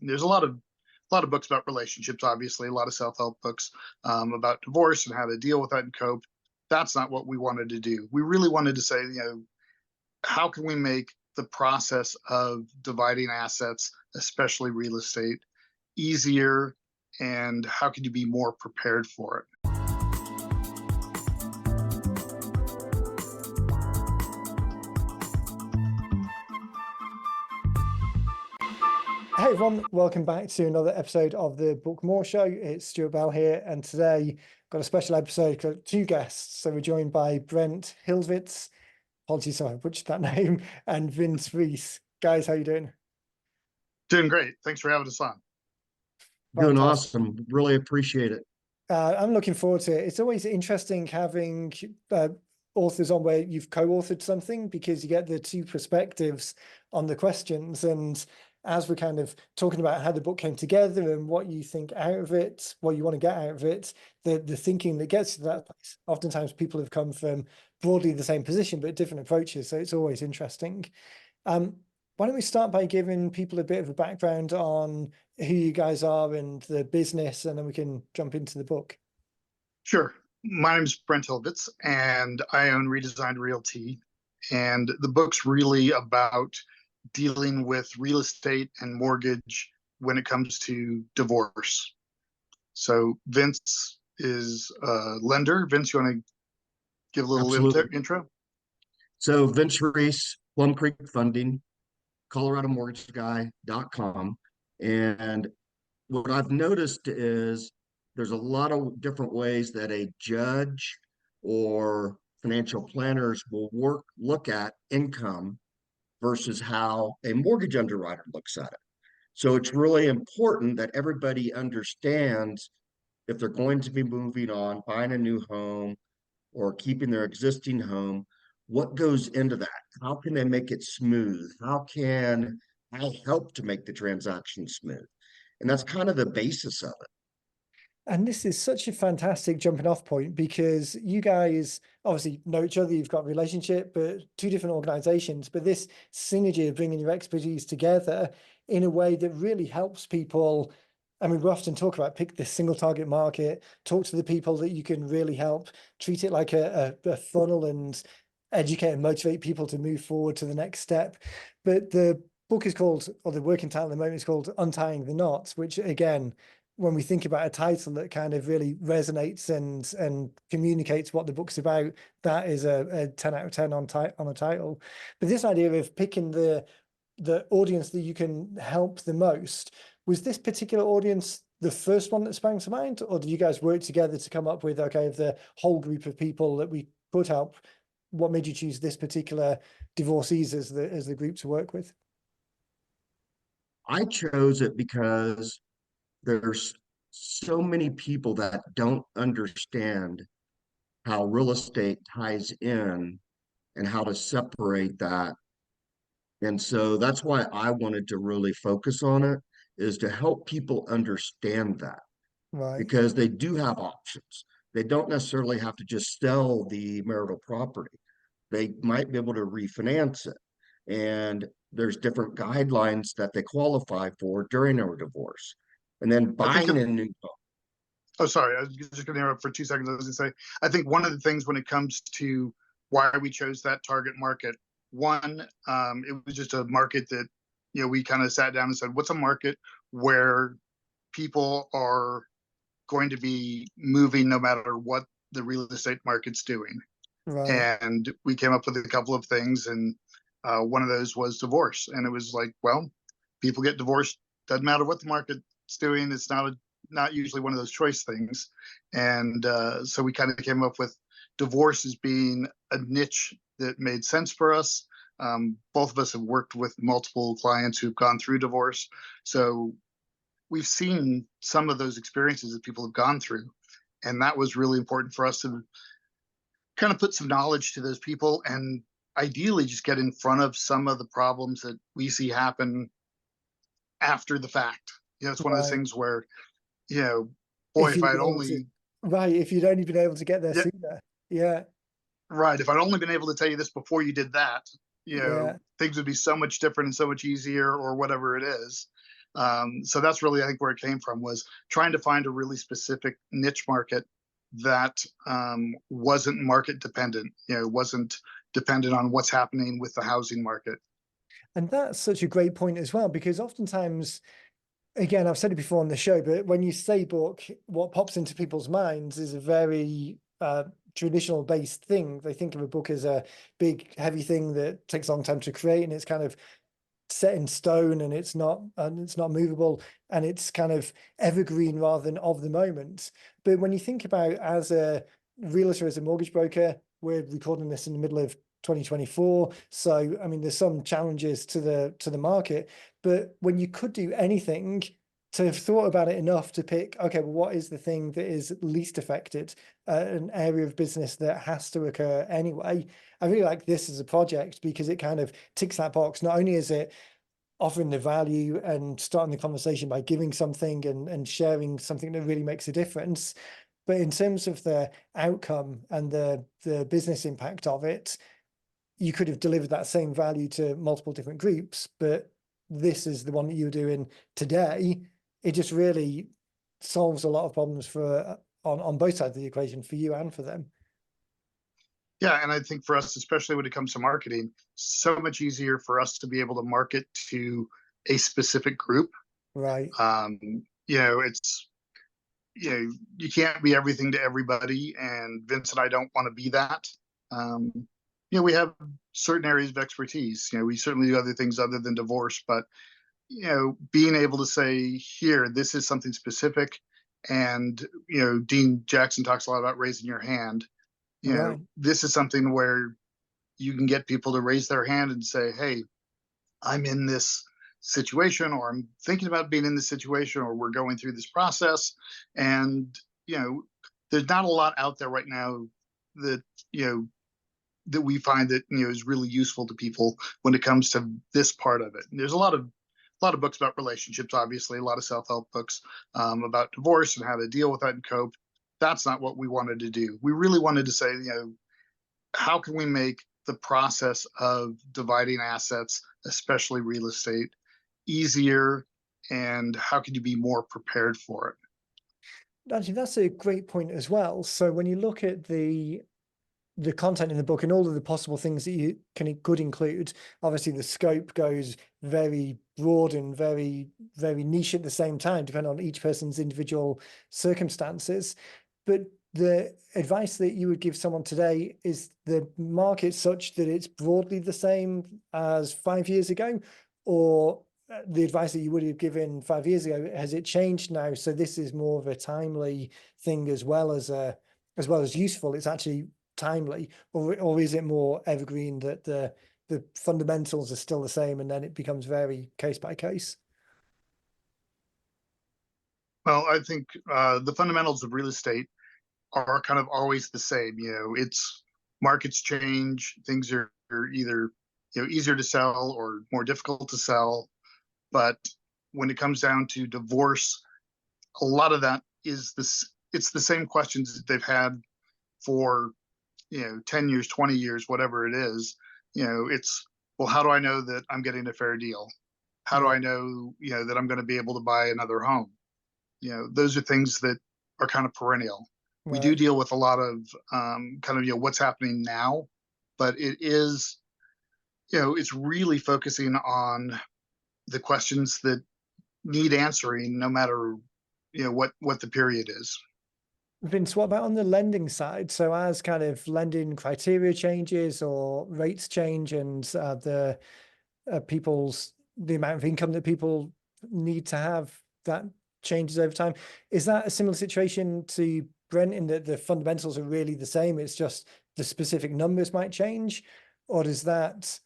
There's a lot of books about relationships, obviously, a lot of self-help books about divorce and how to deal with that and cope. That's not what we wanted to do. We really wanted to say, how can we make the process of dividing assets, especially real estate, easier, and how can you be more prepared for it? Hey everyone, welcome back to another episode of the Book More Show. It's Stuart Bell here, and today got a special episode, got two guests. So we're joined by Brent Hilvitz, apologies if I butchered that name, and Vincent Reece. Guys, how you doing? Doing great. Thanks for having us on. Doing awesome. Really appreciate it. I'm looking forward to it. It's always interesting having authors on where you've co-authored something, because you get the two perspectives on the questions. And as we're kind of talking about how the book came together and what you think out of it, what you want to get out of it, the thinking that gets to that place, oftentimes people have come from broadly the same position, but different approaches. So it's always interesting. Why don't we start by giving people a bit of a background on who you guys are and the business, and then we can jump into the book. Sure. My name is Brent Hilvitz, and I own Redesigned Realty. And the book's really about dealing with real estate and mortgage when it comes to divorce. So Vince is a lender. Vince, you want to give a little intro? So Vincent Reece, Plum Creek Funding, ColoradoMortgageGuy.com. And what I've noticed is there's a lot of different ways that a judge or financial planners will look at income versus how a mortgage underwriter looks at it. So it's really important that everybody understands if they're going to be moving on, buying a new home, or keeping their existing home, what goes into that? How can they make it smooth? How can I help to make the transaction smooth? And that's kind of the basis of it. And this is such a fantastic jumping off point, because you guys obviously know each other, you've got a relationship, but two different organizations, but this synergy of bringing your expertise together in a way that really helps people. I mean, we often talk about pick the single target market, talk to the people that you can really help, treat it like a funnel, and educate and motivate people to move forward to the next step. But the book is called, or the working title at the moment is called Untying the Knots, which again, when we think about a title that kind of really resonates and communicates what the book's about, that is a 10 out of 10 on a title. But this idea of picking the audience that you can help the most, was this particular audience the first one that sprang to mind, or did you guys work together to come up with, okay, of the whole group of people that we could help, what made you choose this particular divorcees as the group to work with? I chose it because there's so many people that don't understand how real estate ties in and how to separate that. And so that's why I wanted to really focus on it, is to help people understand that, Right. because they do have options. They don't necessarily have to just sell the marital property. They might be able to refinance it. And there's different guidelines that they qualify for during our divorce. And then buying a new home. Oh, sorry. I was just going to interrupt for 2 seconds. I was going to say, I think one of the things when it comes to why we chose that target market, one, it was just a market that, we kind of sat down and said, what's a market where people are going to be moving no matter what the real estate market's doing? Right. And we came up with a couple of things, and one of those was divorce. And it was like, well, people get divorced, doesn't matter what the market's doing. It's not usually one of those choice things. And so we kind of came up with divorce as being a niche that made sense for us. Both of us have worked with multiple clients who've gone through divorce. So we've seen some of those experiences that people have gone through. And that was really important for us to kind of put some knowledge to those people, and ideally just get in front of some of the problems that we see happen after the fact. It's one of those things where, boy, if I'd only... Right, if you'd only been able to get there Yeah. sooner. Yeah. Right, if I'd only been able to tell you this before you did that, things would be so much different and so much easier, or whatever it is. So that's really, I think, where it came from, was trying to find a really specific niche market that wasn't market dependent, wasn't dependent on what's happening with the housing market. And that's such a great point as well, because oftentimes, again, I've said it before on the show, but when you say book, what pops into people's minds is a very traditional based thing. They think of a book as a big, heavy thing that takes a long time to create, and it's kind of set in stone, and it's not movable, and it's kind of evergreen rather than of the moment. But when you think about, as a realtor, as a mortgage broker, we're recording this in the middle of 2024, so I mean there's some challenges to the market, but when you could do anything, to have thought about it enough to pick, okay, well, what is the thing that is least affected, an area of business that has to occur anyway. I really like this as a project because it kind of ticks that box. Not only is it offering the value and starting the conversation by giving something and sharing something that really makes a difference, but in terms of the outcome and the business impact of it, you could have delivered that same value to multiple different groups, but this is the one that you're doing today. It just really solves a lot of problems for on both sides of the equation, for you and for them. Yeah, and I think for us, especially when it comes to marketing, so much easier for us to be able to market to a specific group. Right. It's you can't be everything to everybody, and Vince and I don't want to be that. We have certain areas of expertise. We certainly do other things other than divorce, but being able to say, here, this is something specific. And Dean Jackson talks a lot about raising your hand. Right. This is something where you can get people to raise their hand and say, hey, I'm in this situation, or I'm thinking about being in this situation, or we're going through this process. And there's not a lot out there right now that that we find that is really useful to people when it comes to this part of it. And there's a lot of books about relationships, obviously, a lot of self-help books about divorce and how to deal with that and cope. That's not what we wanted to do. We really wanted to say, how can we make the process of dividing assets, especially real estate, easier, and how can you be more prepared for it? Actually, that's a great point as well. So when you look at the content in the book and all of the possible things that you could include, obviously the scope goes very broad and very, very niche at the same time, depending on each person's individual circumstances. But the advice that you would give someone today, is the market such that it's broadly the same as 5 years ago, or the advice that you would have given 5 years ago, has it changed now? So this is more of a timely thing as well as useful. It's actually timely, or is it more evergreen, that the fundamentals are still the same and then it becomes very case by case? Well, I think the fundamentals of real estate are kind of always the same. It's markets change, things are either easier to sell or more difficult to sell. But when it comes down to divorce, a lot of that is it's the same questions that they've had for 10 years, 20 years, whatever it is. It's, well, how do I know that I'm getting a fair deal? How do I know that I'm going to be able to buy another home? Those are things that are kind of perennial. We do deal with a lot of kind of what's happening now, but it is it's really focusing on the questions that need answering, no matter what the period is. Vince, what about on the lending side? So as kind of lending criteria changes or rates change, and the amount of income that people need to have, that changes over time. Is that a similar situation to Brent, in that the fundamentals are really the same? It's just the specific numbers might change, or does that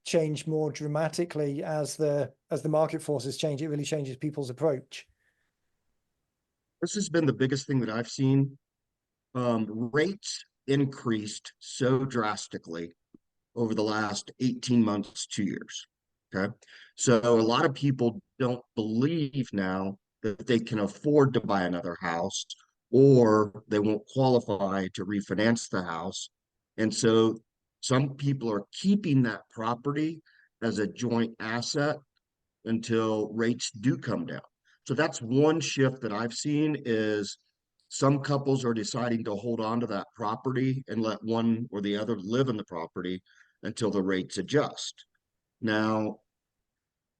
change more dramatically as the market forces change? It really changes people's approach. This has been the biggest thing that I've seen. Rates increased so drastically over the last 18 months, 2 years. Okay. So a lot of people don't believe now that they can afford to buy another house, or they won't qualify to refinance the house. And so some people are keeping that property as a joint asset until rates do come down. So that's one shift that I've seen is some couples are deciding to hold on to that property and let one or the other live in the property until the rates adjust. Now,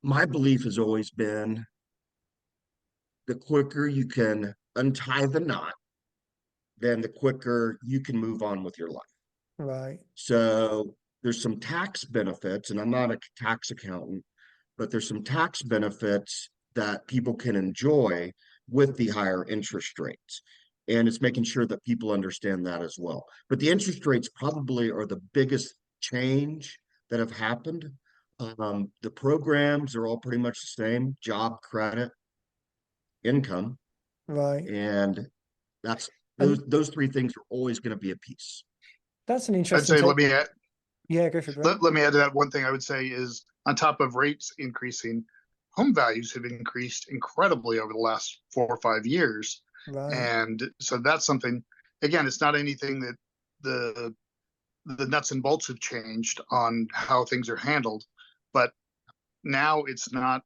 my belief has always been the quicker you can untie the knot, then the quicker you can move on with your life. Right. So there's some tax benefits, and I'm not a tax accountant, but there's some tax benefits that people can enjoy with the higher interest rates. And it's making sure that people understand that as well. But the interest rates probably are the biggest change that have happened. The programs are all pretty much the same: job, credit, income, Right. and that's And those three things are always going to be a piece. that's an I'd interesting say take. let me add, Yeah, go for it, Brent. let me add to that. One thing I would say is on top of rates increasing, home values have increased incredibly over the last 4 or 5 years. Right. And so that's something, again, it's not anything that the nuts and bolts have changed on how things are handled, but now it's not,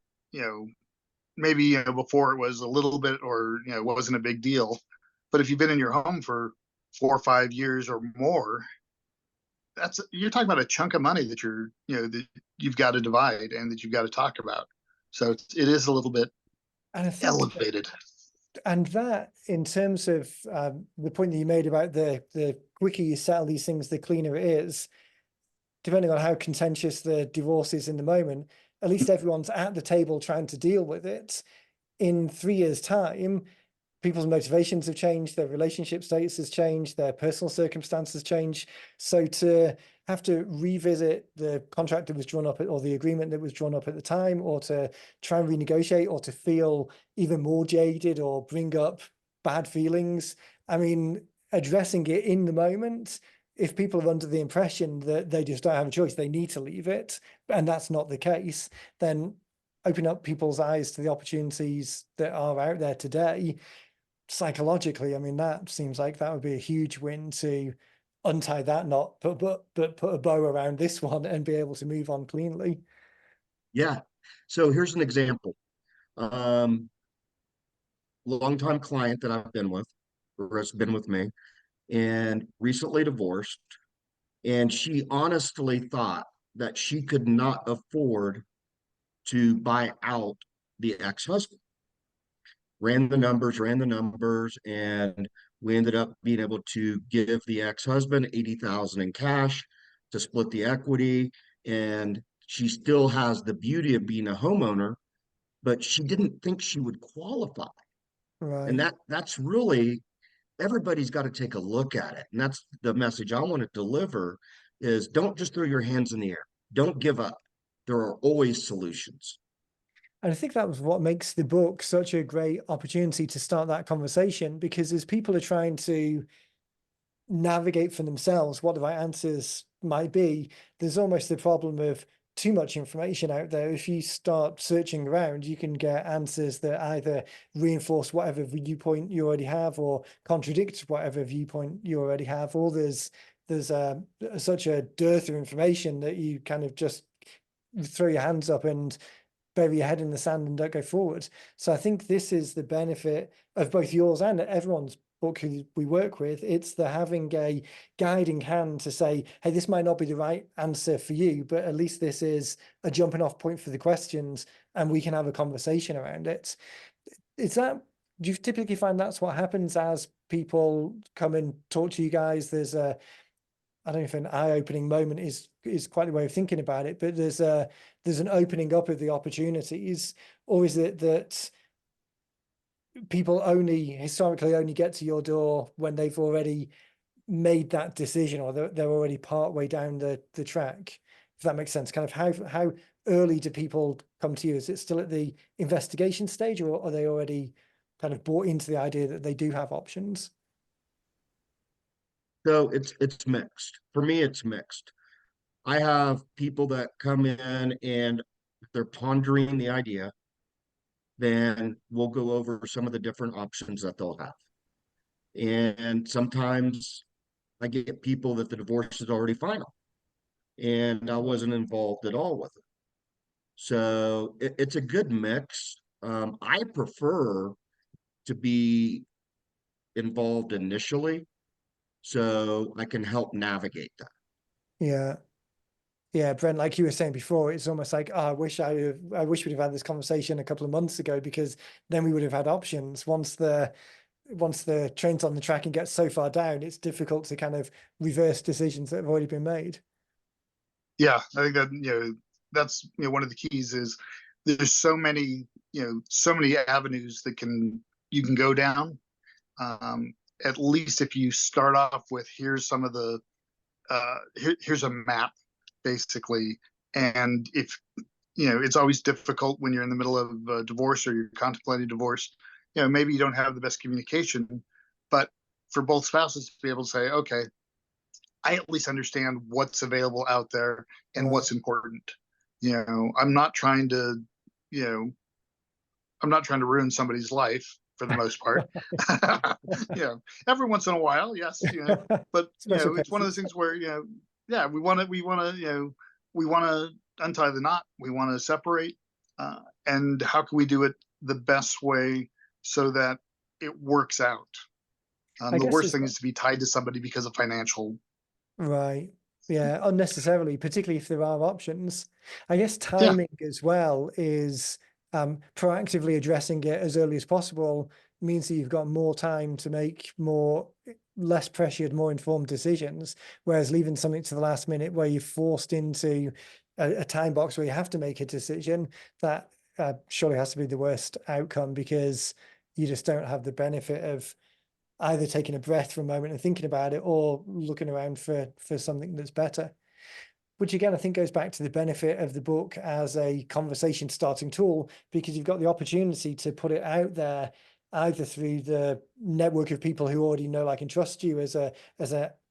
maybe, before it was a little bit, or, it wasn't a big deal. But if you've been in your home for 4 or 5 years or more, you're talking about a chunk of money that that you've got to divide and that you've got to talk about. So it is a little bit And I think elevated. and that, in terms of the point that you made about the quicker you settle these things, the cleaner it is, depending on how contentious the divorce is in the moment, at least everyone's at the table trying to deal with it. In 3 years' time, people's motivations have changed, their relationship status has changed, their personal circumstances change. So to have to revisit the contract that was drawn up or the agreement that was drawn up at the time, or to try and renegotiate, or to feel even more jaded or bring up bad feelings, I mean, addressing it in the moment, if people are under the impression that they just don't have a choice, they need to leave it, and that's not the case, then open up people's eyes to the opportunities that are out there today. Psychologically, I mean, that seems like that would be a huge win to untie that knot, but put a bow around this one and be able to move on cleanly. Yeah. So here's an example. Longtime client that I've been with, or has been with me, and recently divorced. And she honestly thought that she could not afford to buy out the ex-husband. Ran the numbers, and we ended up being able to give the ex-husband 80,000 in cash to split the equity. And she still has the beauty of being a homeowner, but she didn't think she would qualify. And Right. that's really, everybody's got to take a look at it. And that's the message I want to deliver is don't just throw your hands in the air. Don't give up. There are always solutions. And I think that was what makes the book such a great opportunity to start that conversation, because as people are trying to navigate for themselves what the right answers might be, there's almost the problem of too much information out there. If you start searching around, you can get answers that either reinforce whatever viewpoint you already have or contradict whatever viewpoint you already have, or there's such a dearth of information that you kind of just throw your hands up and bury your head in the sand and don't go forward. So I think this is the benefit of both yours and everyone's book who we work with. It's the having a guiding hand to say, hey, this might not be the right answer for you, but at least this is a jumping off point for the questions and we can have a conversation around it. Is that, do you typically find that's what happens as people come and talk to you guys? There's a, I don't know if an eye-opening moment is quite the way of thinking about it, but there's an opening up of the opportunities, or is it that people historically only get to your door when they've already made that decision, or they're already part way down the track? If that makes sense. Kind of how early do people come to you? Is it still at the investigation stage, or are they already kind of bought into the idea that they do have options? So it's mixed. For me, it's mixed. I have people that come in and they're pondering the idea, then we'll go over some of the different options that they'll have. And sometimes I get people that the divorce is already final and I wasn't involved at all with it. So it's a good mix. I prefer to be involved initially so I can help navigate that. Yeah. Yeah, Brent, like you were saying before, it's almost like, oh, I wish we'd have had this conversation a couple of months ago, because then we would have had options. Once the train's on the track and gets so far down, it's difficult to kind of reverse decisions that have already been made. Yeah, I think that, that's, one of the keys is there's so many, so many avenues that you can go down. At least if you start off with, here's some of the, here's a map, basically. And if, it's always difficult when you're in the middle of a divorce or you're contemplating divorce, maybe you don't have the best communication, but for both spouses to be able to say, okay, I at least understand what's available out there and Right. what's important. I'm not trying to, I'm not trying to ruin somebody's life for the most part. Every once in a while, yes, but Special it's one of those cases. things where, yeah, we want to, we want to untie the knot. We want to separate. And how can we do it the best way so that it works out? I The guess worst as thing well. is to be tied to somebody because of financial. Right. Yeah, unnecessarily, particularly if there are options. I guess Yeah. timing as well is proactively addressing it as early as possible means that you've got more time to make less pressured, more informed decisions. Whereas leaving something to the last minute where you're forced into a time box where you have to make a decision, that surely has to be the worst outcome, because you just don't have the benefit of either taking a breath for a moment and thinking about it, or looking around for something that's better. Which again, I think goes back to the benefit of the book as a conversation starting tool, because you've got the opportunity to put it out there either through the network of people who already know, like, and trust you as a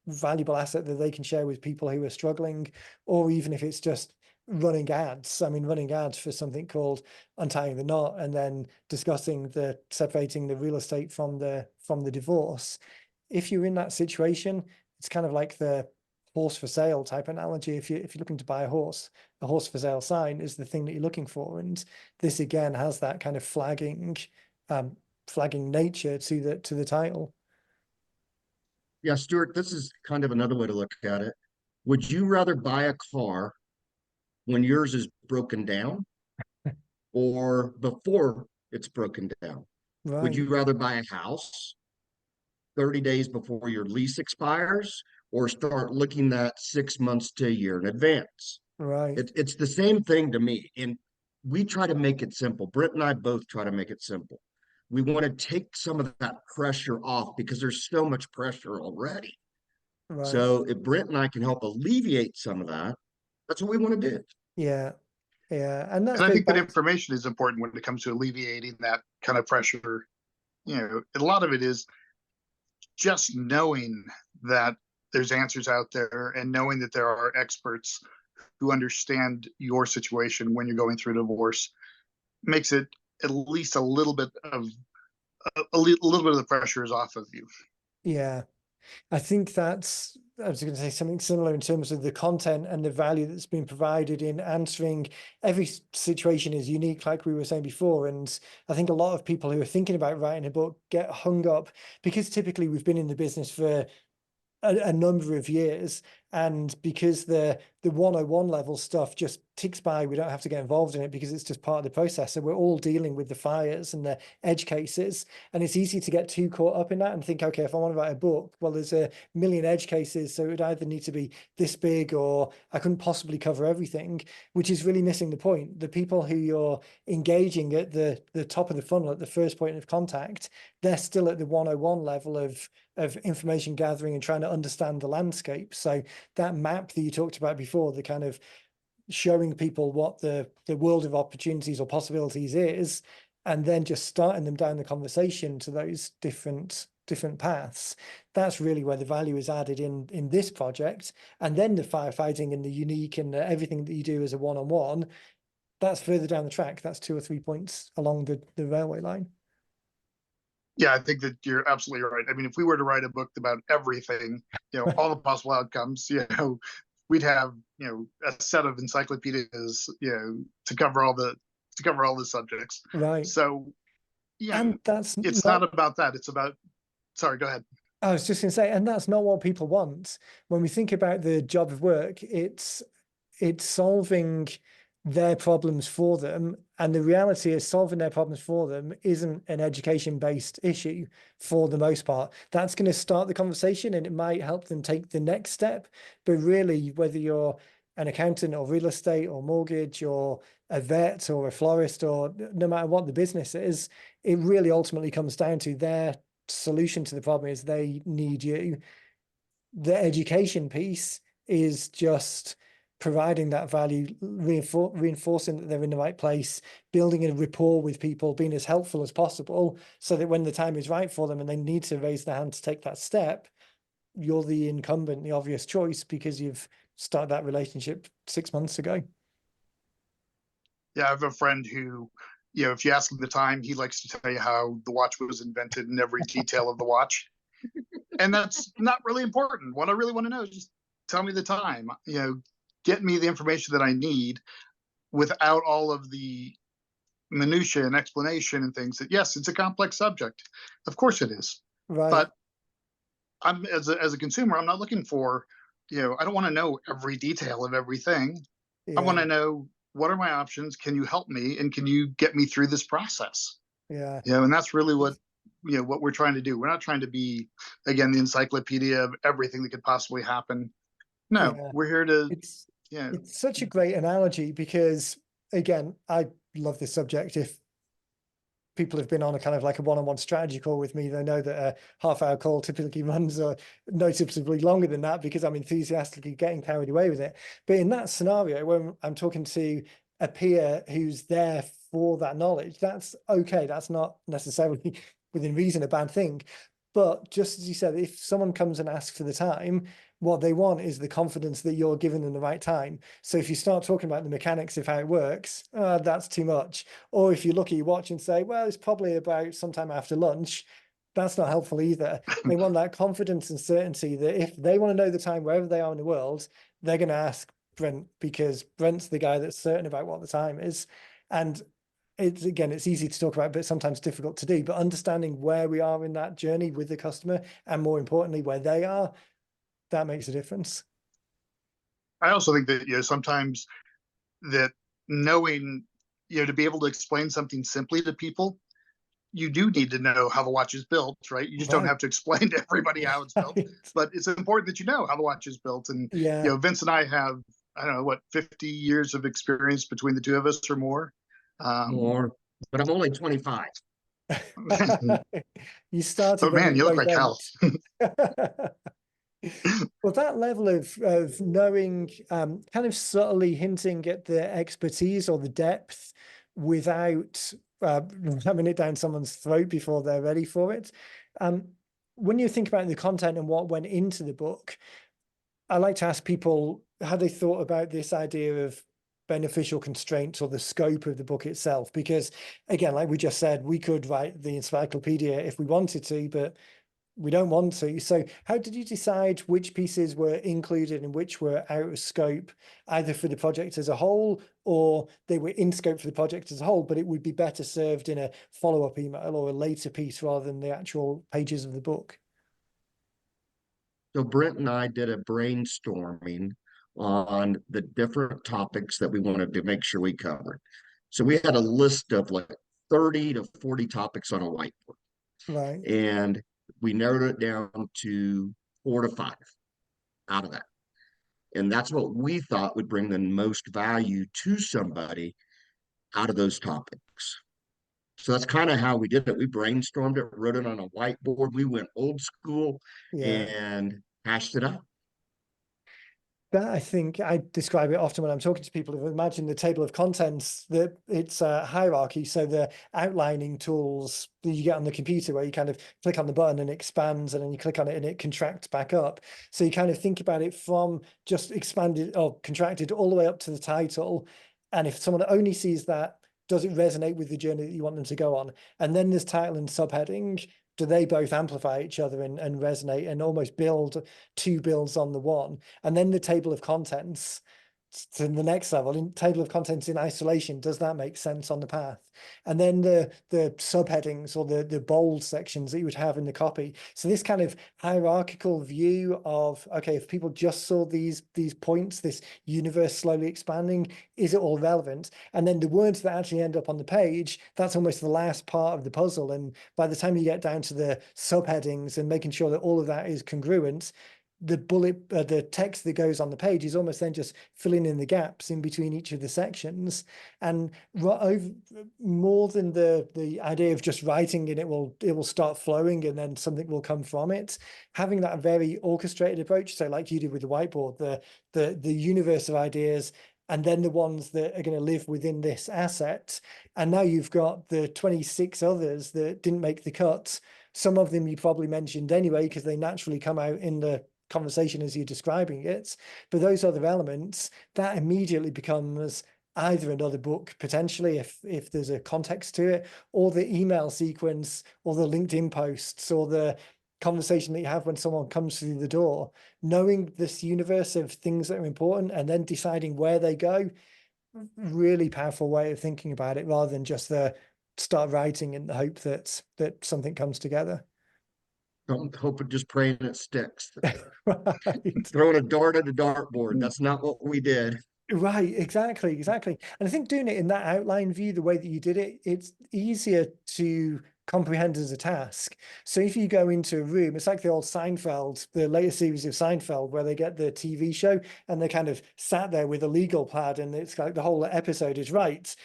valuable asset that they can share with people who are struggling, or even if it's just running ads. I mean, running ads for something called Untying the Knot, and then discussing separating the real estate from the divorce. If you're in that situation, it's kind of like the horse for sale type analogy. If you're looking to buy a horse for sale sign is the thing that you're looking for. And this again has that kind of flagging nature to the title. Yeah, Stuart, this is kind of another way to look at it. Would you rather buy a car when yours is broken down or before it's broken down? Would Right, you rather buy a house 30 days before your lease expires or start looking at 6 months to a year in advance? right. It's the same thing to me. And we try to make it simple. Brent and I both try to make it simple. We want to take some of that pressure off because there's so much pressure already. Right. So if Brent and I can help alleviate some of that, that's what we want to do. Yeah. Yeah. And that And I goes think that back. information is important when it comes to alleviating that kind of pressure. A lot of it is just knowing that there's answers out there and knowing that there are experts who understand your situation when you're going through a divorce makes it at least a little bit of little bit of the pressure is off of you. Yeah. I think I was going to say something similar in terms of the content and the value that's been provided in answering. Every situation is unique, like we were saying before. And I think a lot of people who are thinking about writing a book get hung up because typically we've been in the business for a number of years, and because the 101 level stuff just ticks by, we don't have to get involved in it because it's just part of the process. So we're all dealing with the fires and the edge cases, and it's easy to get too caught up in that and think, okay, if I want to write a book, well, there's a million edge cases, so it would either need to be this big or I couldn't possibly cover everything, which is really missing the point. The people who you're engaging at the top of the funnel, at the first point of contact, they're still at the 101 level of information gathering and trying to understand the landscape. So that map that you talked about before, the kind of showing people what the world of opportunities or possibilities is, and then just starting them down the conversation to those different paths, that's really where the value is added in this project. And then the firefighting and the unique and everything that you do as a one-on-one, that's further down the track. That's 2 or 3 points along the railway line. Yeah, I think that you're absolutely right. I mean, if we were to write a book about everything, all the possible outcomes, we'd have, a set of encyclopedias, to cover all the subjects. Right. So, And that's it's not, not about that. It's about, sorry, go ahead. I was just going to say, and that's not what people want. When we think about the job of work, it's solving their problems for them. And the reality is solving their problems for them isn't an education-based issue for the most part. That's going to start the conversation and it might help them take the next step. But really, whether you're an accountant or real estate or mortgage or a vet or a florist, or no matter what the business is, it really ultimately comes down to their solution to the problem is they need you. The education piece is just providing that value, reinforcing that they're in the right place, building a rapport with people, being as helpful as possible so that when the time is right for them and they need to raise their hand to take that step, you're the incumbent, the obvious choice because you've started that relationship 6 months ago. Yeah, I have a friend who, if you ask him the time, he likes to tell you how the watch was invented and every detail of the watch. And that's not really important. What I really want to know is just tell me the time, get me the information that I need without all of the minutia and explanation and things. That, yes, it's a complex subject. Of course it is. Right. But I'm as a consumer, I'm not looking for, I don't want to know every detail of everything. I want to know, what are my options? Can you help me? And can you get me through this process? Yeah. And that's really what we're trying to do. We're not trying to be, again, the encyclopedia of everything that could possibly happen. No, we're here to, it's such a great analogy because, again, I love this subject. If people have been on a kind of like a one-on-one strategy call with me, they know that a half-hour call typically runs noticeably longer than that because I'm enthusiastically getting carried away with it. But in that scenario, when I'm talking to a peer who's there for that knowledge, that's okay. That's not necessarily within reason a bad thing. But just as you said, if someone comes and asks for the time, what they want is the confidence that you're giving them the right time. So if you start talking about the mechanics of how it works, that's too much. Or if you look at your watch and say, well, it's probably about sometime after lunch, that's not helpful either. They want that confidence and certainty that if they want to know the time wherever they are in the world, they're going to ask Brent because Brent's the guy that's certain about what the time is. And it's easy to talk about, but sometimes difficult to do. But understanding where we are in that journey with the customer, and more importantly, where they are, that makes a difference. I also think that, sometimes that knowing, to be able to explain something simply to people, you do need to know how the watch is built, right? You just don't have to explain to everybody how it's built, but it's important that you know how the watch is built. And, Vince and I have, I don't know, 50 years of experience between the two of us or more. More, but I'm only 25. You started. Oh man, you look like hell. Well, that level of knowing, kind of subtly hinting at the expertise or the depth without having it down someone's throat before they're ready for it. When you think about the content and what went into the book, I like to ask people how they thought about this idea of beneficial constraints or the scope of the book itself. Because again, like we just said, we could write the encyclopedia if we wanted to, but we don't want to. So how did you decide which pieces were included and which were out of scope, either for the project as a whole, or they were in scope for the project as a whole, but it would be better served in a follow-up email or a later piece rather than the actual pages of the book? So Brent and I did a brainstorming on the different topics that we wanted to make sure we covered. So we had a list of like 30 to 40 topics on a whiteboard. Right. And we narrowed it down to 4 to 5 out of that. And that's what we thought would bring the most value to somebody out of those topics. So that's kind of how we did it. We brainstormed it, wrote it on a whiteboard. We went old school and hashed it out. That, I think I describe it often when I'm talking to people. Imagine the table of contents, that it's a hierarchy. So the outlining tools that you get on the computer where you kind of click on the button and it expands, and then you click on it and it contracts back up. So you kind of think about it from just expanded or contracted all the way up to the title. And if someone only sees that, does it resonate with the journey that you want them to go on? And then there's title and subheading. do they both amplify each other and resonate and almost build two builds on the one? And then the table of contents to the next level, in table of contents in isolation, does that make sense on the path? And then the subheadings or the bold sections that you would have in the copy. So this kind of hierarchical view of, okay, if people just saw these points, this universe slowly expanding, is it all relevant? And then the words that actually end up on the page, that's almost the last part of the puzzle. And by the time you get down to the subheadings and making sure that all of that is congruent, the text that goes on the page is almost then just filling in the gaps in between each of the sections. And more than the idea of just writing and it will start flowing and then something will come from it, having that very orchestrated approach, so like you did with the whiteboard, the universe of ideas, and then the ones that are going to live within this asset. And now you've got the 26 others that didn't make the cut. Some of them you probably mentioned anyway, because they naturally come out in the conversation as you're describing it. But those other elements, that immediately becomes either another book, potentially, if there's a context to it, or the email sequence, or the LinkedIn posts, or the conversation that you have when someone comes through the door. Knowing this universe of things that are important and then deciding where they go, really powerful way of thinking about it, rather than just the start writing in the hope that something comes together. Don't hope it, just praying it sticks. Right. Throwing a dart at a dartboard. That's not what we did. Right, exactly. And I think doing it in that outline view, the way that you did it, it's easier to comprehend as a task. So if you go into a room, it's like the old Seinfeld, the latest series of Seinfeld, where they get the TV show and they kind of sat there with a legal pad, and it's like the whole episode is right.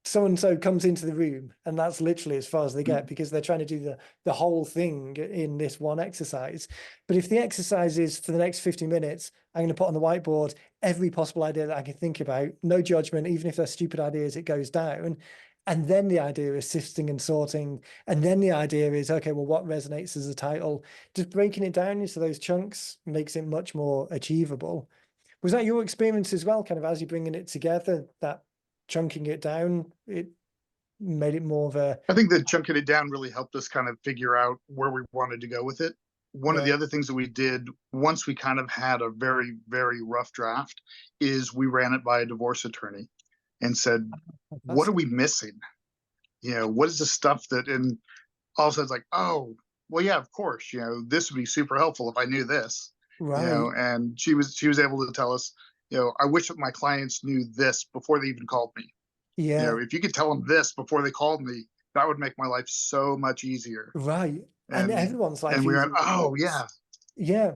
So-and-so comes into the room, and that's literally as far as they get, because they're trying to do the whole thing in this one exercise. But if the exercise is, for the next 50 minutes, I'm going to put on the whiteboard every possible idea that I can think about, no judgment, even if they're stupid ideas, it goes down. And then the idea is sifting and sorting. And then the idea is, okay, well, what resonates as a title? Just breaking it down into those chunks makes it much more achievable. Was that your experience as well, kind of as you're bringing it together, that chunking it down, it made it more of a... I think that chunking it down really helped us kind of figure out where we wanted to go with it. One of the other things that we did once we kind of had a very, very rough draft is we ran it by a divorce attorney and said, what are we missing? You know, what is the stuff that, and all of a sudden it's like, oh, well, yeah, of course, you know, this would be super helpful if I knew this, you know, and she was able to tell us, you know, I wish that my clients knew this before they even called me. You know, if you could tell them this before they called me, that would make my life so much easier. Right. And everyone's life. And we went, oh, yeah. Yeah.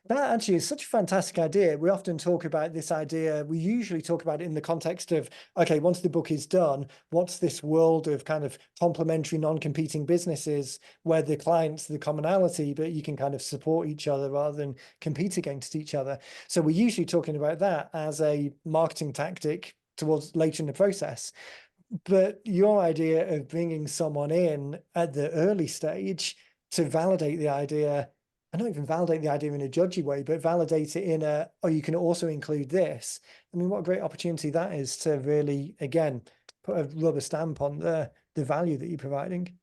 That actually is such a fantastic idea. We often talk about this idea. We usually talk about it in the context of, okay, once the book is done, what's this world of kind of complementary, non-competing businesses where the clients, the commonality, but you can kind of support each other rather than compete against each other. So we're usually talking about that as a marketing tactic towards later in the process. But your idea of bringing someone in at the early stage to validate the idea, and not even validate the idea in a judgy way, but validate it in a, oh, you can also include this. I mean, what a great opportunity that is to really, again, put a rubber stamp on the value that you're providing.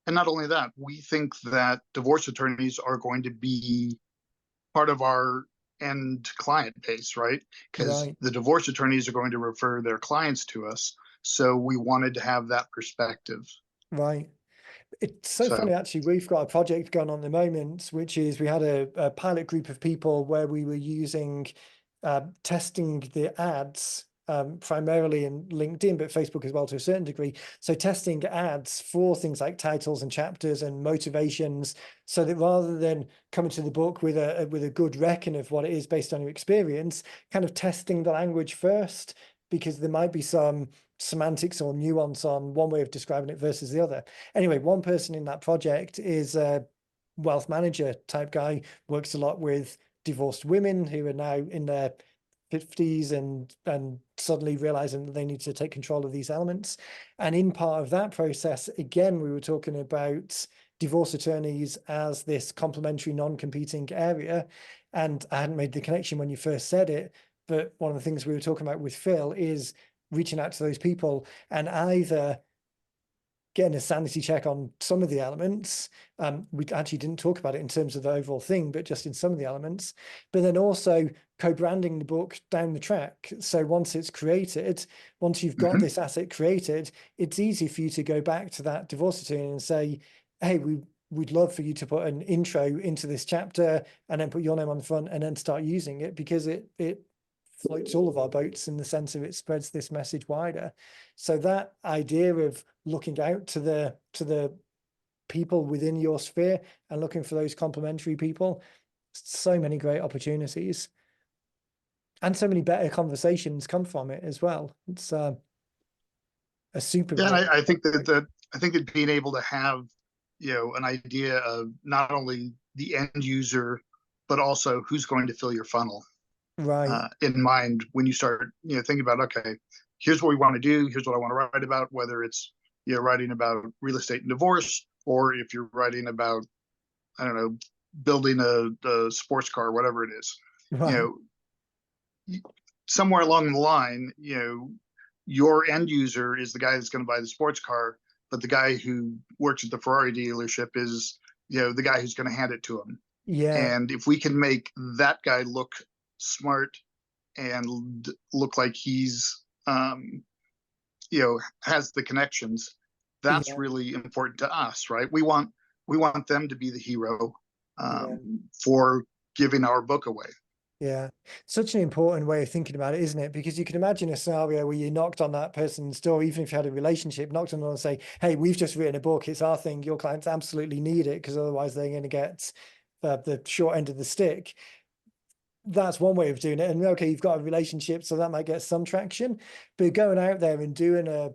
And not only that, we think that divorce attorneys are going to be part of our end client base, right? Because the divorce attorneys are going to refer their clients to us. So we wanted to have that perspective. Right. It's so funny, actually. We've got a project going on at the moment, which is we had a pilot group of people where we were using testing the ads primarily in LinkedIn, but Facebook as well to a certain degree. So testing ads for things like titles and chapters and motivations, so that rather than coming to the book with a good reckon of what it is based on your experience, kind of testing the language first, because there might be some semantics or nuance on one way of describing it versus the other. Anyway, one person in that project is a wealth manager type guy, works a lot with divorced women who are now in their 50s and suddenly realizing that they need to take control of these elements. And in part of that process, again, we were talking about divorce attorneys as this complementary, non-competing area. And I hadn't made the connection when you first said it, but one of the things we were talking about with Phil is reaching out to those people and either getting a sanity check on some of the elements. We actually didn't talk about it in terms of the overall thing, but just in some of the elements. But then also co-branding the book down the track. So once it's created, once you've got this asset created, it's easy for you to go back to that divorce attorney and say, hey, we'd love for you to put an intro into this chapter and then put your name on the front and then start using it, because it floats all of our boats in the sense of it spreads this message wider. So that idea of looking out to the people within your sphere and looking for those complementary people, so many great opportunities and so many better conversations come from it as well. It's a super Yeah, great. and I think that being able to have, an idea of not only the end user, but also who's going to fill your funnel Right. in mind when you start, thinking about, okay, here's what we want to do. Here's what I want to write about, whether it's, writing about real estate and divorce, or if you're writing about, I don't know, building a sports car, whatever it is, Right. Somewhere along the line, your end user is the guy that's going to buy the sports car, but the guy who works at the Ferrari dealership is, the guy who's going to hand it to him. Yeah. And if we can make that guy look smart and look like he's, has the connections, that's really important to us, right? We want them to be the hero for giving our book away. Yeah, such an important way of thinking about it, isn't it? Because you can imagine a scenario where you knocked on that person's door, even if you had a relationship, knocked on them and say, hey, we've just written a book, it's our thing, your clients absolutely need it, because otherwise they're going to get the short end of the stick. That's one way of doing it. And okay, you've got a relationship, so that might get some traction, but going out there and doing a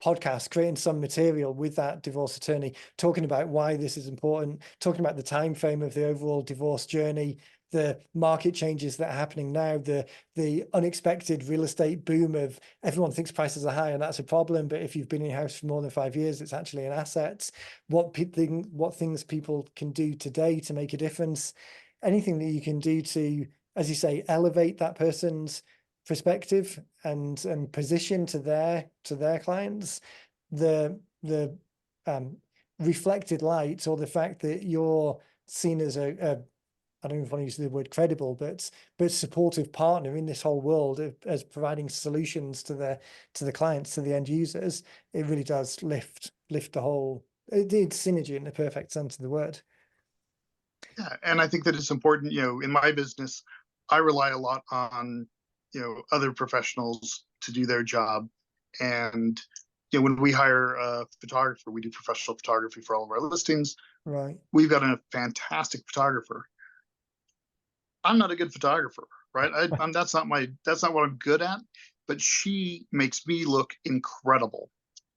podcast, creating some material with that divorce attorney, talking about why this is important, talking about the time frame of the overall divorce journey, the market changes that are happening now, the unexpected real estate boom of everyone thinks prices are high and that's a problem, but if you've been in your house for more than 5 years, it's actually an asset. What things people can do today to make a difference, anything that you can do to, as you say, elevate that person's perspective and position to their clients, the reflected light, or the fact that you're seen as a I don't even want to use the word credible, but supportive partner in this whole world as providing solutions to the clients, to the end users. It really does lift the whole. It's synergy in the perfect sense of the word. Yeah, and I think that it's important. In my business, I rely a lot on other professionals to do their job, and when we hire a photographer, we do professional photography for all of our listings. Right. We've got a fantastic photographer. I'm not a good photographer, right? That's not what I'm good at, but she makes me look incredible.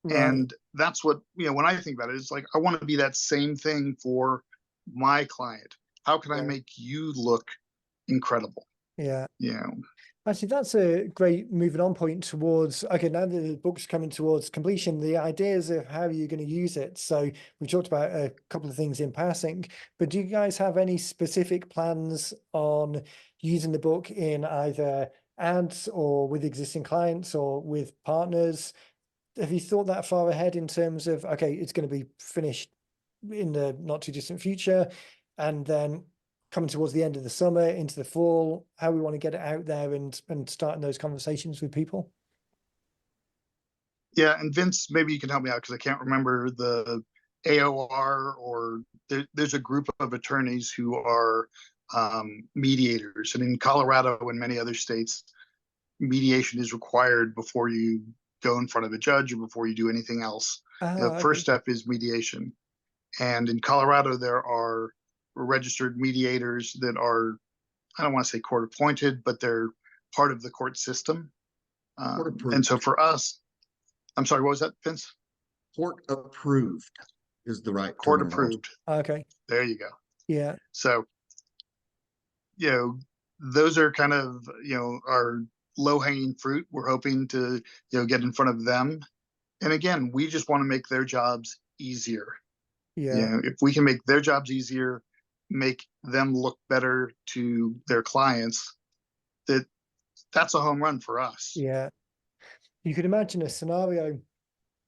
Right. And that's what, when I think about it, it's like, I want to be that same thing for my client. How can I make you look incredible? Yeah. Actually, that's a great moving on point towards, okay, now that the book's coming towards completion, the ideas of how you're going to use it. So we talked about a couple of things in passing, but do you guys have any specific plans on using the book in either ads or with existing clients or with partners? Have you thought that far ahead in terms of, okay, it's going to be finished in the not too distant future, and then coming towards the end of the summer into the fall, how we want to get it out there and starting those conversations with people? Yeah, and Vince, maybe you can help me out, because I can't remember the AOR, or there's a group of attorneys who are mediators, and in Colorado and many other states, mediation is required before you go in front of a judge or before you do anything else. The first step is mediation, and in Colorado there are registered mediators that are, I don't want to say court appointed, but they're part of the court system. And so for us, I'm sorry, what was that, Vince? Court approved is the right Court terminology. approved. Okay. There you go. Yeah. So, those are kind of, our low hanging fruit. We're hoping to, get in front of them. And again, we just want to make their jobs easier. Yeah. If we can make their jobs easier, make them look better to their clients, that's a home run for us. Yeah. You could imagine a scenario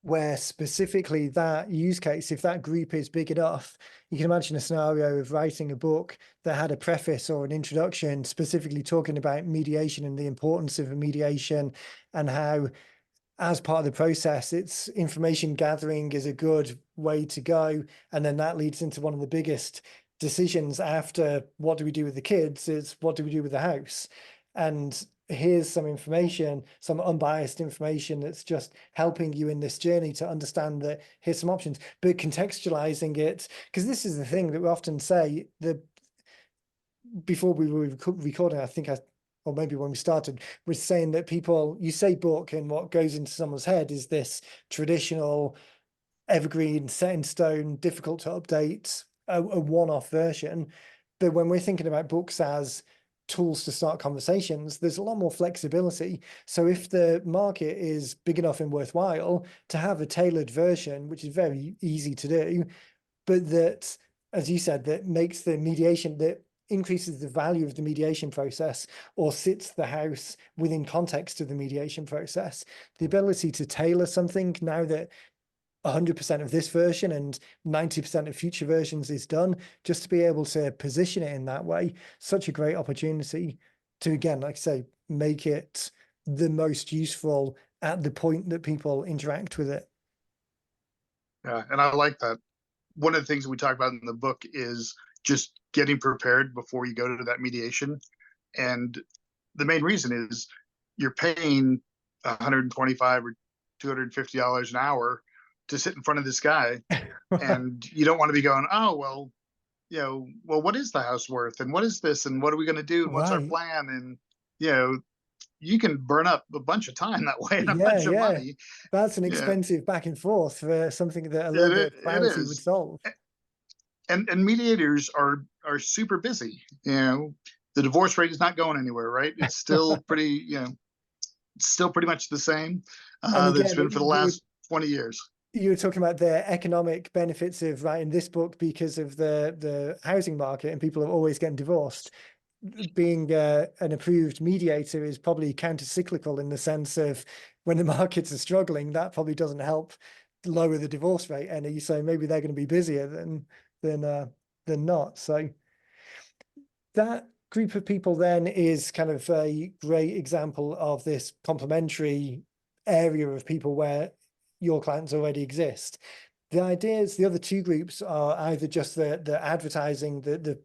where specifically that use case, if that group is big enough, you can imagine a scenario of writing a book that had a preface or an introduction specifically talking about mediation and the importance of a mediation, and how as part of the process, it's information gathering is a good way to go. And then that leads into one of the biggest decisions after what do we do with the kids is what do we do with the house? And here's some information, some unbiased information that's just helping you in this journey to understand that here's some options, but contextualizing it, because this is the thing that we often say, that before we were recording, I think or maybe when we started, we're saying that you say book, and what goes into someone's head is this traditional, evergreen, set in stone, difficult to update, a one-off version. But when we're thinking about books as tools to start conversations, there's a lot more flexibility. So if the market is big enough and worthwhile, to have a tailored version, which is very easy to do, but that, as you said, that makes the mediation, that increases the value of the mediation process, or sits the house within context of the mediation process. The ability to tailor something now that 100% of this version and 90% of future versions is done, just to be able to position it in that way, such a great opportunity to, again, like I say, make it the most useful at the point that people interact with it. Yeah, and I like that. One of the things we talk about in the book is just getting prepared before you go to that mediation. And the main reason is you're paying $125 or $250 an hour to sit in front of this guy. And you don't want to be going, oh, well, what is the house worth? And what is this? And what are we going to do? And what's our Right. plan? And, you can burn up a bunch of time that way and a Yeah, bunch of yeah. money. That's an Yeah, expensive back and forth for something that a little bit of it clarity would is. solve. And mediators are super busy. The divorce rate is not going anywhere, right? It's still pretty, still pretty much the same And that it's again, been for the last 20 years. you were talking about the economic benefits of writing this book because of the housing market, and people are always getting divorced. Being an approved mediator is probably counter-cyclical in the sense of when the markets are struggling, that probably doesn't help lower the divorce rate any. So maybe they're going to be busier than not. So that group of people then is kind of a great example of this complementary area of people where your clients already exist. The ideas, the other two groups are either just the advertising, the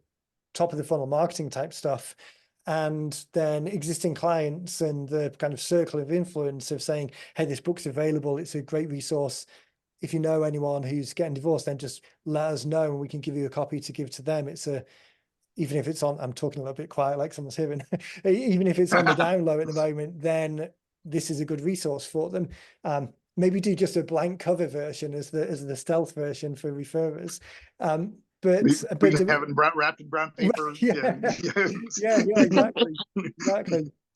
top of the funnel marketing type stuff, and then existing clients and the kind of circle of influence of saying, hey, this book's available, it's a great resource. If you know anyone who's getting divorced, then just let us know and we can give you a copy to give to them. Even if it's on, I'm talking a little bit quiet like someone's hearing, even if it's on the down low at the moment, then this is a good resource for them. Maybe do just a blank cover version as the stealth version for referrers. We can have it wrapped in brown paper. Yeah, exactly.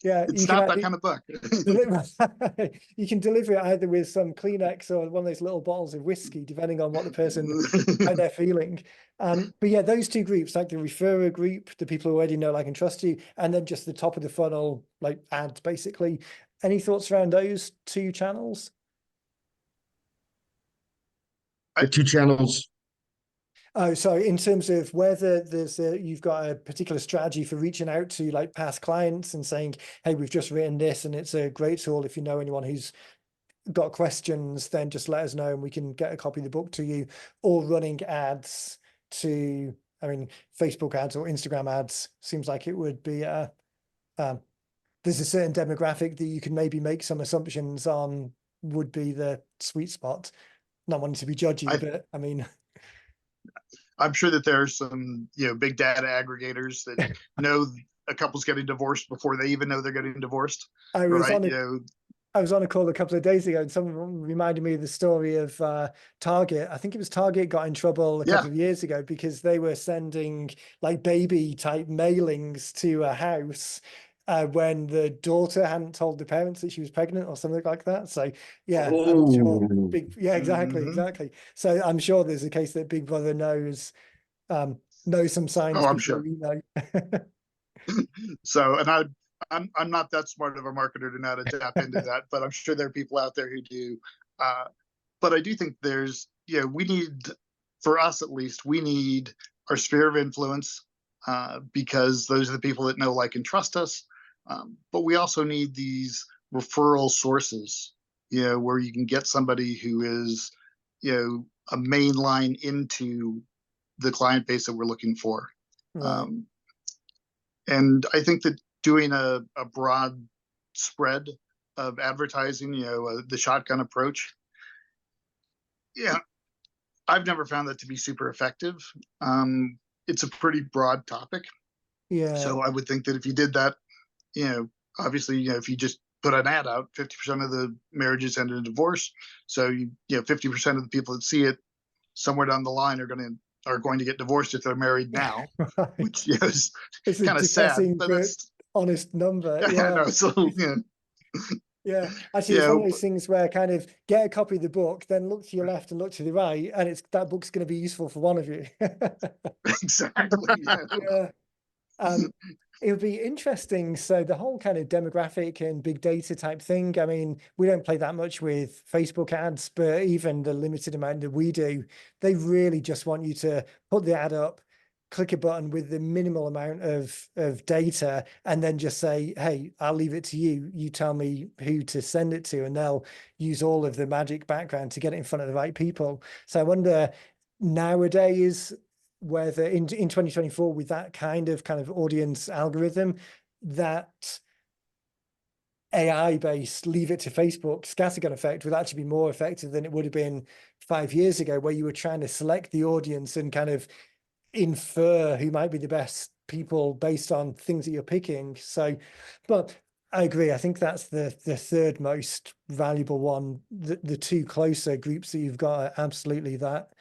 Yeah, It's not that kind of book. You can deliver it either with some Kleenex or one of those little bottles of whiskey, depending on what the person, how they're feeling. But yeah, those two groups, like the referrer group, the people who already know, like, and trust you, and then just the top of the funnel, like ads, basically. Any thoughts around those two channels? The two channels. Oh, so in terms of whether you've got a particular strategy for reaching out to like past clients and saying, hey, we've just written this and it's a great tool. If you know anyone who's got questions, then just let us know and we can get a copy of the book to you, or running ads to, Facebook ads or Instagram ads seems like it would be, there's a certain demographic that you can maybe make some assumptions on would be the sweet spot. Not wanting to be judgy, but I'm sure that there's some, big data aggregators that know a couple's getting divorced before they even know they're getting divorced. I was on a call a couple of days ago and someone reminded me of the story of Target. I think it was Target got in trouble a couple of years ago because they were sending like baby type mailings to a house when the daughter hadn't told the parents that she was pregnant or something like that. So yeah, I'm sure exactly. So I'm sure there's a case that Big Brother knows some signs. I'm sure. We know. So, and I'm not that smart of a marketer to know how to tap into that, but I'm sure there are people out there who do. but I do think there's, we need, for us at least, we need our sphere of influence, because those are the people that know, like, and trust us. But we also need these referral sources, where you can get somebody who is, a main line into the client base that we're looking for. Right. And I think that doing a broad spread of advertising, the shotgun approach, yeah, I've never found that to be super effective. It's a pretty broad topic. Yeah. So I would think that if you did that, obviously, if you just put an ad out, 50% of the marriages end in divorce. So 50% of the people that see it somewhere down the line are going to get divorced if they're married now, Right. which is It's a kind of sad, depressing but but that's honest number. I Yeah. know. So Yeah, actually, it's one of those things where kind of get a copy of the book, then look to your left and look to the right, and that book's going to be useful for one of you. exactly. Yeah. It would be interesting. So the whole kind of demographic and big data type thing, I mean, we don't play that much with Facebook ads, but even the limited amount that we do, they really just want you to put the ad up, click a button with the minimal amount of data, and then just say, hey, I'll leave it to you. You tell me who to send it to, and they'll use all of the magic background to get it in front of the right people. So I wonder nowadays, whether in 2024 with that kind of audience algorithm, that AI based leave it to Facebook scattergun effect would actually be more effective than it would have been 5 years ago, where you were trying to select the audience and kind of infer who might be the best people based on things that you're picking. So, but I agree. I think that's the third most valuable one. The two closer groups that you've got are absolutely that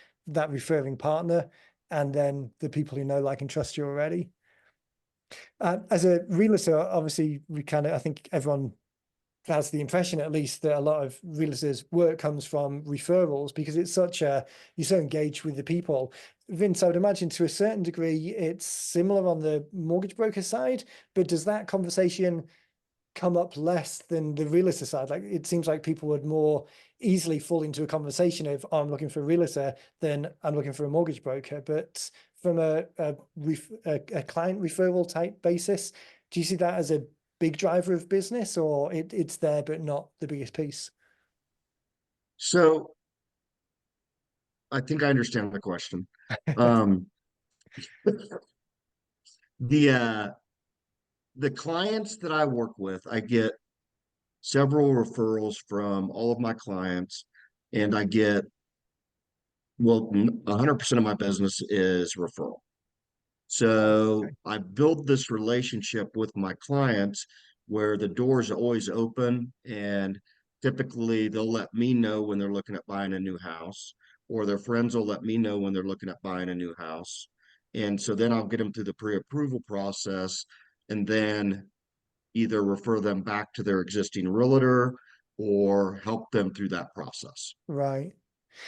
referring partner, and then the people who know, like, and trust you already. As a realtor, obviously, I think everyone has the impression, at least, that a lot of realtors' work comes from referrals, because it's you're so engaged with the people. Vince, I would imagine to a certain degree it's similar on the mortgage broker side, but does that conversation come up less than the realtor side? Like, it seems like people would more easily fall into a conversation of, oh, I'm looking for a realtor, than I'm looking for a mortgage broker. But from a client referral type basis, do you see that as a big driver of business, or it's there but not the biggest piece? So I think I understand the question. Um, the clients that I work with, I get several referrals from all of my clients, and I get, well, 100% of my business is referral. So I build this relationship with my clients where the door's always open, and typically they'll let me know when they're looking at buying a new house, or their friends will let me know when they're looking at buying a new house. And so then I'll get them through the pre-approval process, and then either refer them back to their existing realtor or help them through that process. Right.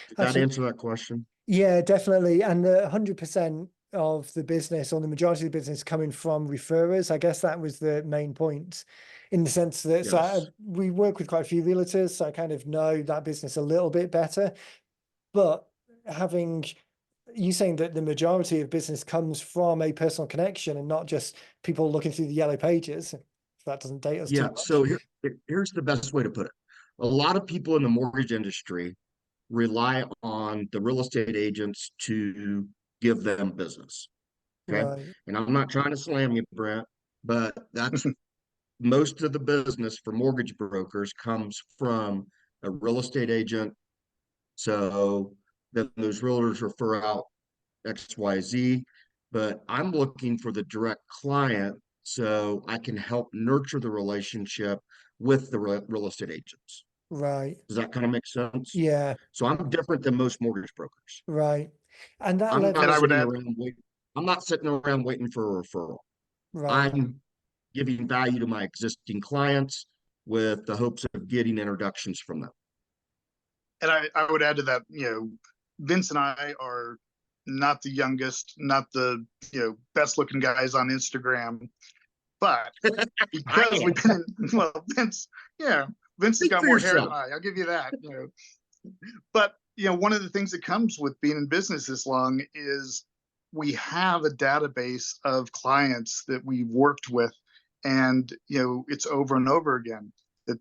Did that Actually, answer that question? yeah, definitely. And the 100% of the business, or the majority of the business, coming from referrers, I guess that was the main point, in the sense that Yes. we work with quite a few realtors, so I kind of know that business a little bit better. But having you saying that the majority of business comes from a personal connection and not just people looking through the yellow pages, if that doesn't date us too Yeah. much. So here's the best way to put it. A lot of people in the mortgage industry rely on the real estate agents to give them business. Okay. Right. And I'm not trying to slam you, Brent, but that's most of the business for mortgage brokers comes from a real estate agent. So then those realtors refer out XYZ, but I'm looking for the direct client so I can help nurture the relationship with the real estate agents. Right. Does that kind of make sense? Yeah. So I'm different than most mortgage brokers. Right. And that I'm And not I level, would sitting add, around waiting. I'm not sitting around waiting for a referral. right. I'm giving value to my existing clients with the hopes of getting introductions from them. and I would add to that, Vince and I are not the youngest, not the best looking guys on Instagram, but because we've been in, well, Vince has Speak got for more hair than yourself. I'll give you that. But, one of the things that comes with being in business this long is we have a database of clients that we've worked with, and, it's over and over again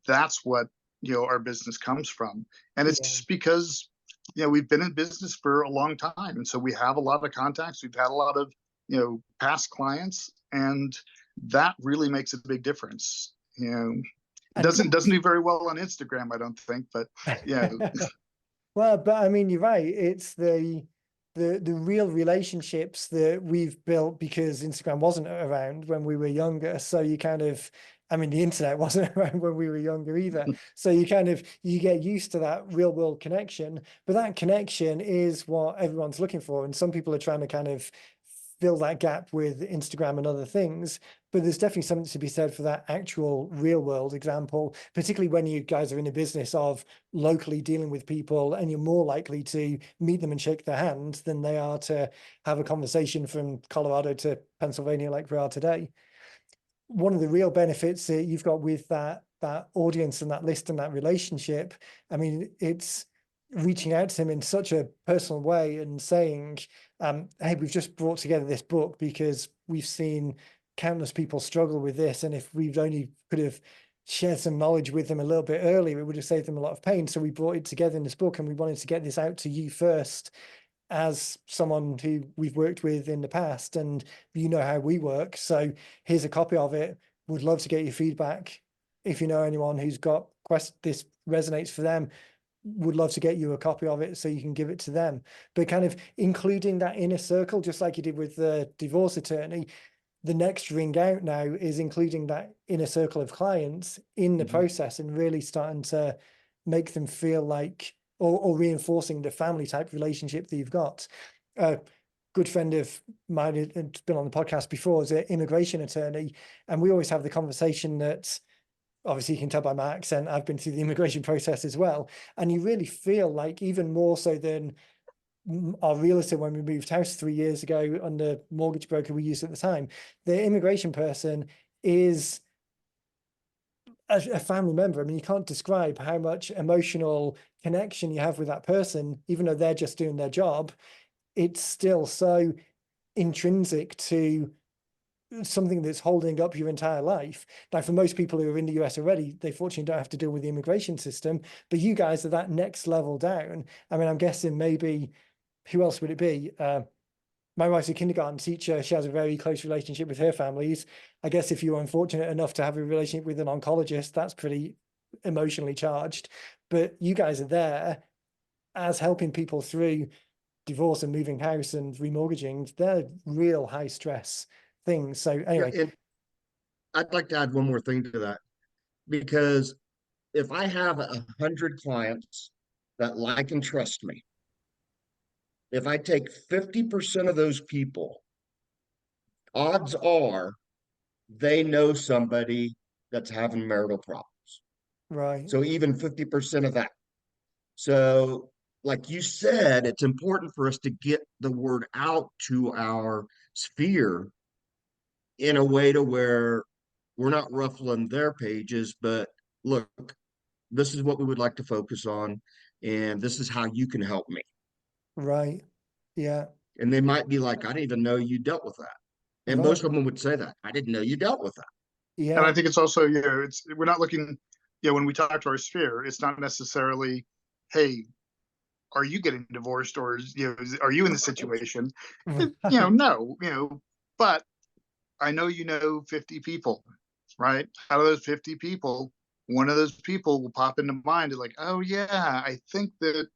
that's what, our business comes from. And it's Yeah. just because, we've been in business for a long time. And so we have a lot of contacts. We've had a lot of, past clients, and that really makes a big difference. It And doesn't do very well on Instagram, I don't think, but yeah. well, but I mean, you're right. It's the real relationships that we've built because Instagram wasn't around when we were younger. So you kind of, I mean, the internet wasn't around when we were younger either. So you get used to that real world connection, but that connection is what everyone's looking for. And some people are trying to kind of fill that gap with Instagram and other things, but there's definitely something to be said for that actual real world example, particularly when you guys are in a business of locally dealing with people, and you're more likely to meet them and shake their hand than they are to have a conversation from Colorado to Pennsylvania like we are today. One of the real benefits that you've got with that audience and that list and that relationship, I mean, it's reaching out to them in such a personal way and saying, hey, we've just brought together this book because we've seen countless people struggle with this, and if we've only could have shared some knowledge with them a little bit earlier, it would have saved them a lot of pain. So we brought it together in this book, and we wanted to get this out to you first as someone who we've worked with in the past, and you know how we work. So here's a copy of it. Would love to get your feedback. If you know anyone who's got this resonates for them, would love to get you a copy of it so you can give it to them. But kind of including that inner circle, just like you did with the divorce attorney, the next ring out now is including that inner circle of clients in the process, and really starting to make them feel like, or reinforcing the family type relationship that you've got. A good friend of mine had been on the podcast before, is an immigration attorney, and we always have the conversation that, obviously you can tell by my accent, I've been through the immigration process as well. And you really feel like, even more so than our realtor when we moved house 3 years ago, and the mortgage broker we used at the time, the immigration person is a family member. I mean, you can't describe how much emotional connection you have with that person, even though they're just doing their job. It's still so intrinsic to something that's holding up your entire life. Now, for most people who are in the US already, they fortunately don't have to deal with the immigration system, but you guys are that next level down. I mean, I'm guessing maybe, who else would it be? My wife's a kindergarten teacher. She has a very close relationship with her families. I guess if you're unfortunate enough to have a relationship with an oncologist, that's pretty emotionally charged. But you guys are there as helping people through divorce and moving house and remortgaging. They're real high stress things. So anyway. And I'd like to add one more thing to that, because if I have 100 clients that like and trust me, if I take 50% of those people, odds are they know somebody that's having marital problems. Right. So even 50% of that. So, like you said, it's important for us to get the word out to our sphere in a way to where we're not ruffling their pages, but look, this is what we would like to focus on, and this is how you can help me. Right. Yeah. And they might be like, I didn't even know you dealt with that. And Right. most of them would say that. I didn't know you dealt with that. And I Yeah. think it's also, we're not looking, when we talk to our sphere, it's not necessarily, hey, are you getting divorced, or, are you in the situation? No, but I know 50 people, right? Out of those 50 people, one of those people will pop into mind, like, oh yeah, I think that,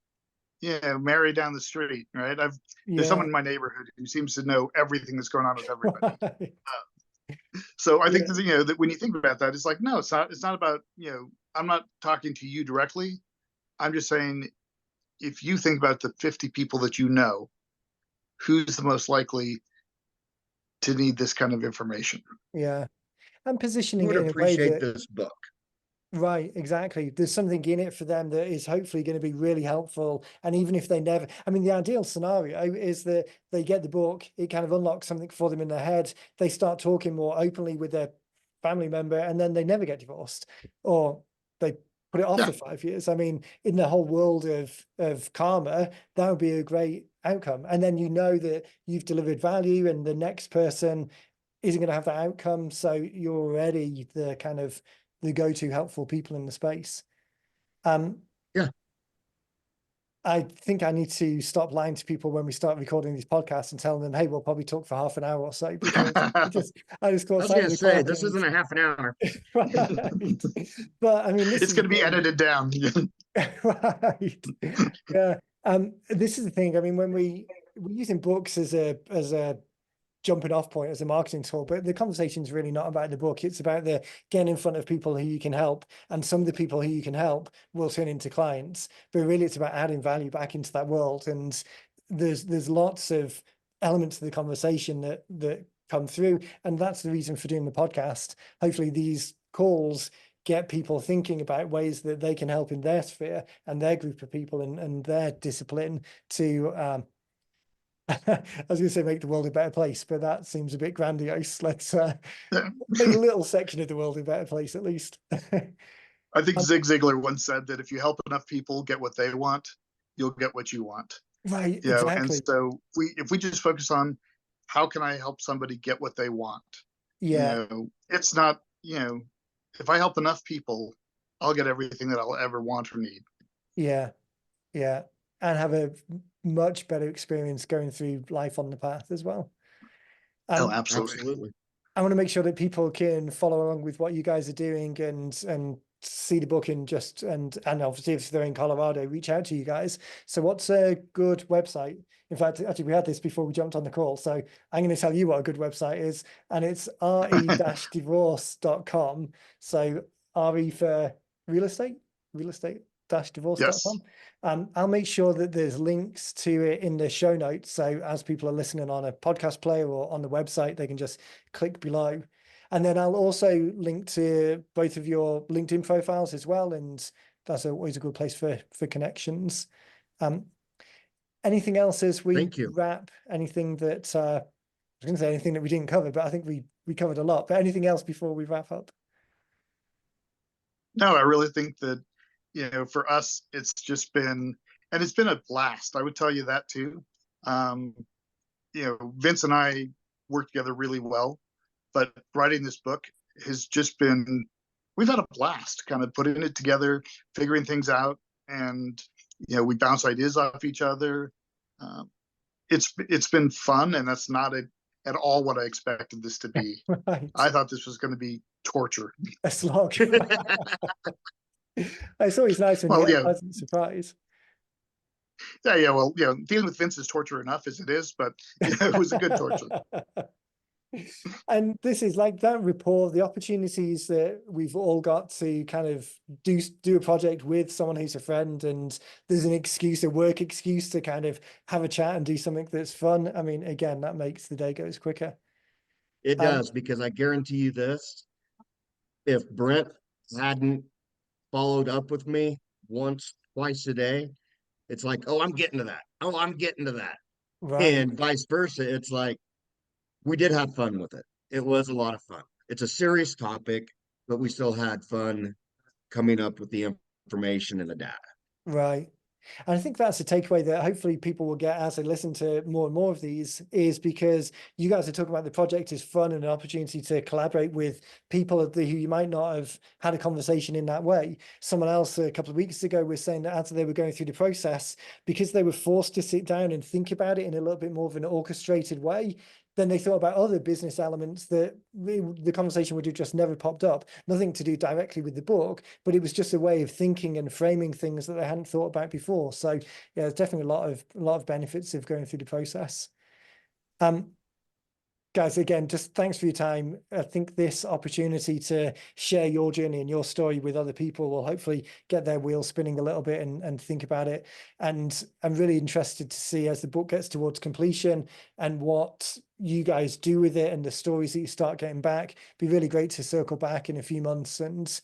Mary down the street, right? There's someone Yeah. in my neighborhood who seems to know everything that's going on with everybody. Right. So I think Yeah. that, that when you think about that, it's like, no, it's not about, I'm not talking to you directly. I'm just saying, if you think about the 50 people that who's the most likely to need this kind of information? Yeah. And Who positioning would it in a way appreciate that, this book? right, exactly, there's something in it for them that is hopefully going to be really helpful. And even if they never, I mean, the ideal scenario is that they get the book, it kind of unlocks something for them in their head, they start talking more openly with their family member, and then they never get divorced, or they put it off Yeah. for 5 years. I mean, in the whole world of karma, that would be a great outcome. And then you know that you've delivered value and the next person isn't going to have that outcome. So you're already the kind of the go-to helpful people in the space. Yeah. I think I need to stop lying to people when we start recording these podcasts and telling them, hey, we'll probably talk for half an hour or so, because I just I got was sight going of to the say, clock. this isn't a half an hour. Right. But I mean, this It's is going to the be thing. edited down. Right. Yeah. This is the thing. I mean, when we're using books as a jumping off point, as a marketing tool, but the conversation is really not about the book. It's about the getting in front of people who you can help, and some of the people who you can help will turn into clients. But really, it's about adding value back into that world. And there's lots of elements of the conversation that come through, and that's the reason for doing the podcast. Hopefully, these calls get people thinking about ways that they can help in their sphere and their group of people and their discipline to I was going to say make the world a better place, but that seems a bit grandiose. Let's make a little section of the world a better place, at least. I think Zig Ziglar once said that if you help enough people get what they want, you'll get what you want. Right, You know, exactly. and so if we just focus on how can I help somebody get what they want, Yeah, you know, it's not, you know, if I help enough people, I'll get everything that I'll ever want or need. yeah, yeah. And have a much better experience going through life on the path as well. Oh, absolutely. Absolutely. I want to make sure that people can follow along with what you guys are doing and see the book and obviously if they're in Colorado, reach out to you guys. So what's a good website? In fact, actually we had this before we jumped on the call. So I'm going to tell you what a good website is, and it's re-divorce.com. So RE for real estate divorce.com. Yes. I'll make sure that there's links to it in the show notes. So as people are listening on a podcast player or on the website, they can just click below. And then I'll also link to both of your LinkedIn profiles as well. And that's always a good place for connections. Anything else as we Thank you. wrap? Anything that I was going to say anything that we didn't cover, but I think we covered a lot. But anything else before we wrap up? No, I really think that, you know, for us, it's just been, and it's been a blast. I would tell you that too. You know, Vince and I work together really well, but writing this book has just been, we've had a blast kind of putting it together, figuring things out. And, you know, we bounce ideas off each other. It's been fun, and that's not at all what I expected this to be. Right. I thought this was going to be torture. A slog. It's always nice when you Well, get a yeah, pleasant surprise. yeah. Well, yeah, dealing with Vince is torture enough as it is, but yeah, it was a good torture. And this is like that rapport, the opportunities that we've all got to kind of do a project with someone who's a friend, and there's an excuse, a work excuse to kind of have a chat and do something that's fun. I mean, again, that makes the day goes quicker. It does, because I guarantee you this, if Brent hadn't followed up with me once, twice a day, it's like, oh, I'm getting to that. Oh, I'm getting to that. Right. And vice versa. It's like, we did have fun with it. It was a lot of fun. It's a serious topic, but we still had fun coming up with the information and the data. Right. And I think that's a takeaway that hopefully people will get as they listen to more and more of these, is because you guys are talking about the project is fun and an opportunity to collaborate with people who you might not have had a conversation in that way. Someone else a couple of weeks ago was saying that as they were going through the process, because they were forced to sit down and think about it in a little bit more of an orchestrated way, then they thought about other business elements that the conversation would have just never popped up. Nothing to do directly with the book, but it was just a way of thinking and framing things that they hadn't thought about before. So yeah, there's definitely a lot of benefits of going through the process. Guys, again, just thanks for your time. I think this opportunity to share your journey and your story with other people will hopefully get their wheels spinning a little bit and think about it. And I'm really interested to see, as the book gets towards completion, and what you guys do with it and the stories that you start getting back. It'd be really great to circle back in a few months and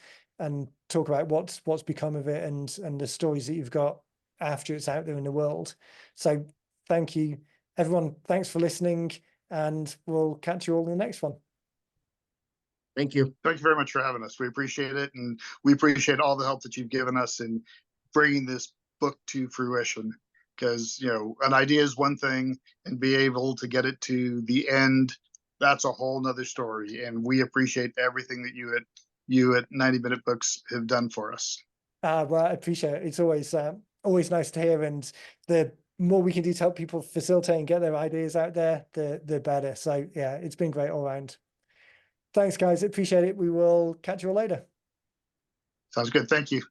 talk about what's become of it and the stories that you've got after it's out there in the world. So thank you, everyone. Thanks for listening. And we'll catch you all in the next one. Thank you. Thank you very much for having us. We appreciate it, and we appreciate all the help that you've given us in bringing this book to fruition. Because, an idea is one thing, and be able to get it to the end, that's a whole nother story. And we appreciate everything that you at 90 Minute Books have done for us. Well, I appreciate it. It's always nice to hear, and the more we can do to help people facilitate and get their ideas out there, the better. So yeah, it's been great all around. Thanks, guys. Appreciate it. We will catch you all later. Sounds good. Thank you.